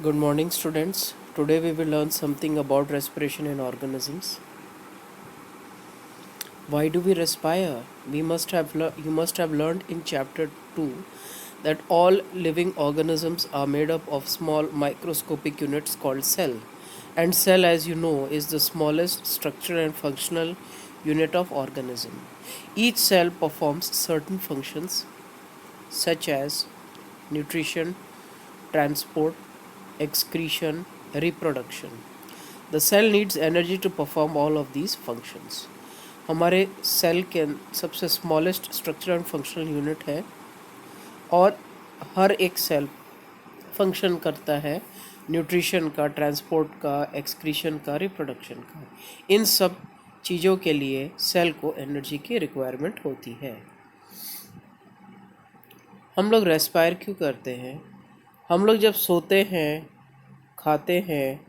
Good morning, students. Today we will learn something about respiration in organisms. Why do we respire? You must have learned in chapter 2 that all living organisms are made up of small microscopic units called cell. And cell, as you know, is the smallest structural and functional unit of organism. Each cell performs certain functions such as nutrition, transport, excretion, reproduction. The cell needs energy to perform all of these functions. हमारे cell के सबसे smallest structure and functional unit है और हर एक cell function करता है nutrition का, transport का, एक्सक्रीशन का, रिप्रोडक्शन का। इन सब चीज़ों के लिए सेल को एनर्जी की रिक्वायरमेंट होती है। हम लोग रेस्पायर क्यों करते हैं? हम लोग जब सोते हैं, खाते हैं,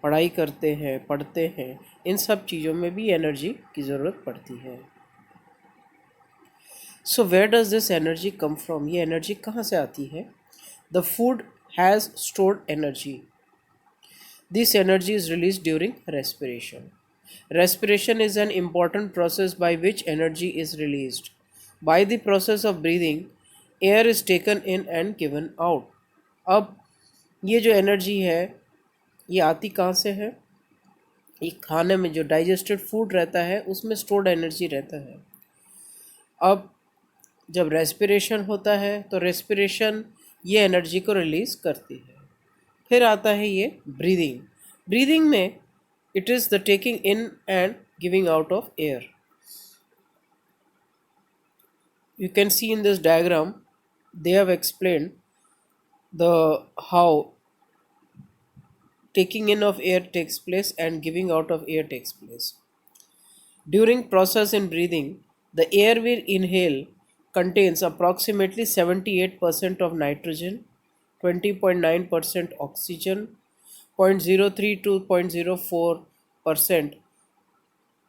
पढ़ाई करते हैं, पढ़ते हैं, इन सब चीज़ों में भी एनर्जी की ज़रूरत पड़ती है। So where does this energy come from? ये एनर्जी कहाँ से आती है? The food has stored energy. This energy is released during respiration. Respiration is an important process by which energy is released. By the process of breathing, air is taken in and given out. अब ये जो energy है ये आती कहाँ से है? ये खाने में जो डाइजेस्टेड फूड रहता है उसमें स्टोर्ड एनर्जी रहता है। अब जब रेस्पिरेशन होता है तो रेस्पिरेशन ये एनर्जी को रिलीज़ करती है। फिर आता है ये ब्रीदिंग। ब्रीदिंग में it is the taking in and giving out of air. You can see in this diagram they have explained the how taking in of air takes place and giving out of air takes place. During process in breathing, the air we inhale contains approximately 78% of nitrogen, 20.9% oxygen, 0.03 to 0.04%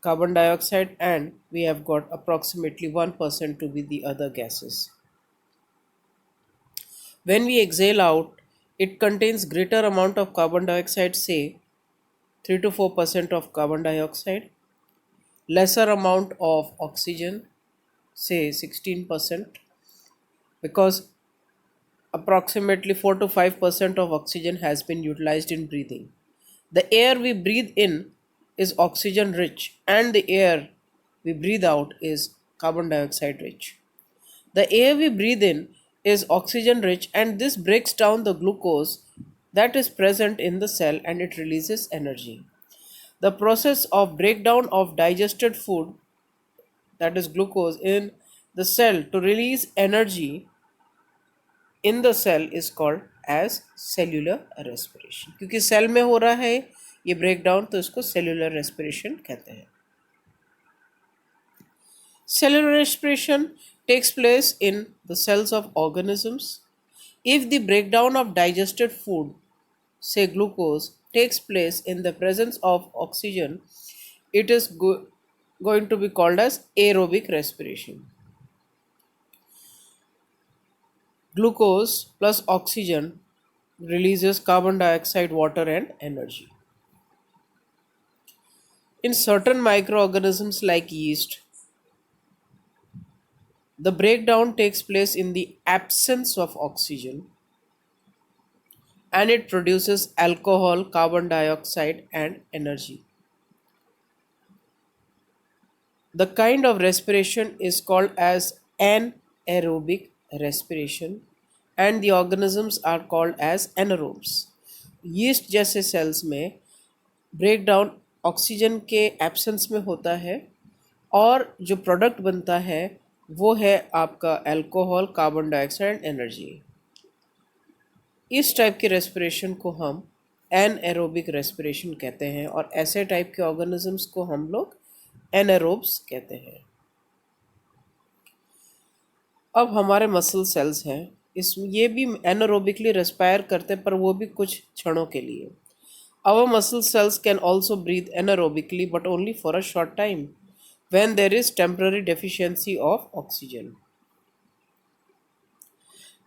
carbon dioxide, and we have got approximately 1% to be the other gases. When we exhale out, it contains greater amount of carbon dioxide, say 3 to 4% of carbon dioxide, lesser amount of oxygen, say 16%, because approximately 4 to 5% of oxygen has been utilized in breathing. The air we breathe in is oxygen rich, and the air we breathe out is carbon dioxide rich. The air we breathe in is oxygen rich, and this breaks down the glucose that is present in the cell and it releases energy. The process of breakdown of digested food, that is glucose, in the cell to release energy in the cell is called as cellular respiration. क्योंकि cell में हो रहा है ये breakdown तो इसको cellular respiration कहते हैं। Cellular respiration takes place in the cells of organisms. If the breakdown of digested food, say glucose, takes place in the presence of oxygen, it is going to be called as aerobic respiration. Glucose plus oxygen releases carbon dioxide, water, and energy. In certain microorganisms like yeast, the breakdown takes place in the absence of oxygen and it produces alcohol, carbon dioxide, and energy. The kind of respiration is called as anaerobic respiration and the organisms are called as anaerobes. Yeast जैसे sales में breakdown oxygen के absence में होता है और जो product बनता है वो है आपका अल्कोहल, कार्बन डाइऑक्साइड, एनर्जी। इस टाइप के रेस्पिरेशन को हम एनएरोबिक रेस्पिरेशन कहते हैं और ऐसे टाइप के ऑर्गेनिजम्स को हम लोग एनारोब्स कहते हैं। अब हमारे मसल सेल्स हैं, इस ये भी एनारोबिकली रेस्पायर करते हैं पर वो भी कुछ क्षणों के लिए। Our muscle cells can also breathe anaerobically but only for a short time when there is temporary deficiency of oxygen.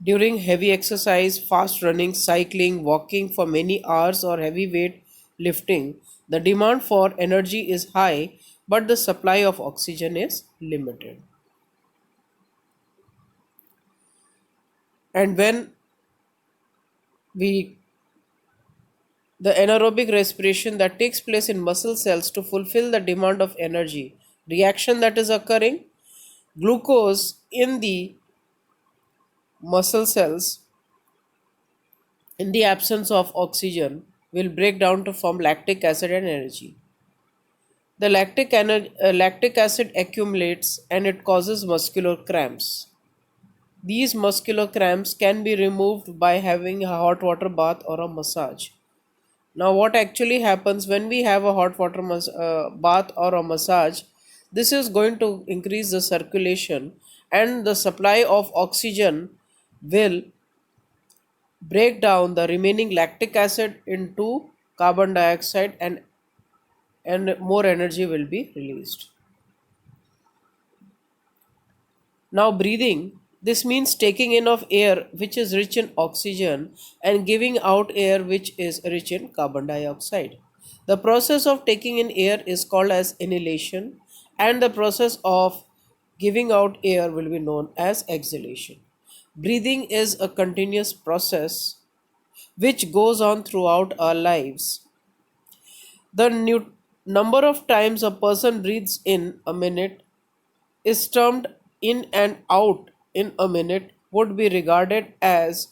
During heavy exercise, fast running, cycling, walking for many hours, or heavy weight lifting, the demand for energy is high, but the supply of oxygen is limited. And when we the anaerobic respiration that takes place in muscle cells to fulfill the demand of energy reaction that is occurring, glucose in the muscle cells in the absence of oxygen will break down to form lactic acid and energy. The lactic acid accumulates and it causes muscular cramps. These muscular cramps can be removed by having a hot water bath or a massage. Now, what actually happens when we have a hot water bath or a massage? This is going to increase the circulation and the supply of oxygen will break down the remaining lactic acid into carbon dioxide, and more energy will be released. Now, breathing, this means taking in of air which is rich in oxygen and giving out air which is rich in carbon dioxide. The process of taking in air is called as inhalation, and the process of giving out air will be known as exhalation. Breathing is a continuous process which goes on throughout our lives. The number of times a person breathes in a minute is termed in and out in a minute would be regarded as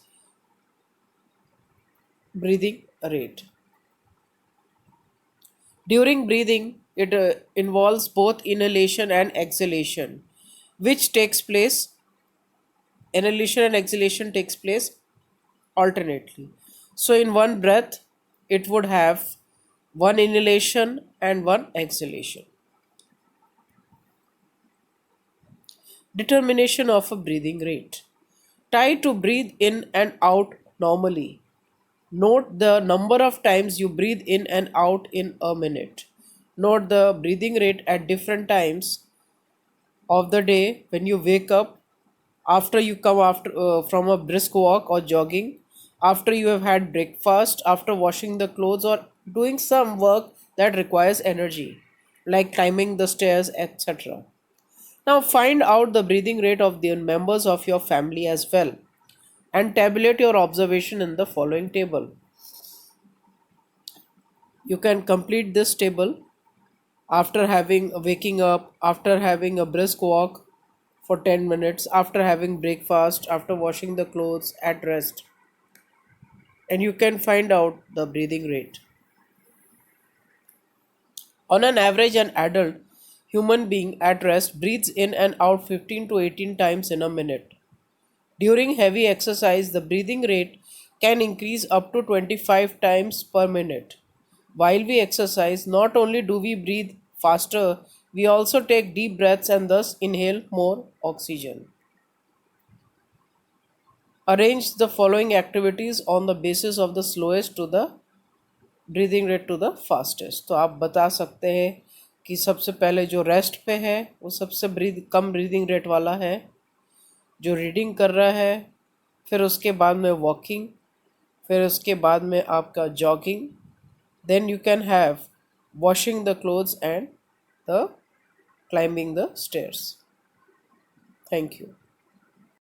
breathing rate. During breathing, it involves both inhalation and exhalation, which takes place, inhalation and exhalation takes place alternately. So, in one breath, it would have one inhalation and one exhalation. Determination of a breathing rate. Try to breathe in and out normally. Note the number of times you breathe in and out in a minute. Note the breathing rate at different times of the day when you wake up, after you come after from a brisk walk or jogging, after you have had breakfast, after washing the clothes or doing some work that requires energy like climbing the stairs, etc. Now find out the breathing rate of the members of your family as well and tabulate your observation in the following table. You can complete this table after having waking up, after having a brisk walk for 10 minutes, after having breakfast, after washing the clothes at rest, and you can find out the breathing rate. On an average, an adult human being at rest breathes in and out 15 to 18 times in a minute. During heavy exercise, the breathing rate can increase up to 25 times per minute. While we exercise, not only do we breathe faster, we also take deep breaths and thus inhale more oxygen. Arrange the following activities on the basis of the slowest to the breathing rate to the fastest. तो आप बता सकते हैं कि सबसे पहले जो rest पे है वो सबसे कम ब्रीदिंग रेट वाला है, जो रीडिंग कर रहा है, फिर उसके बाद में वॉकिंग, फिर उसके बाद में आपका jogging, then you can have washing the clothes and the climbing the stairs. Thank you.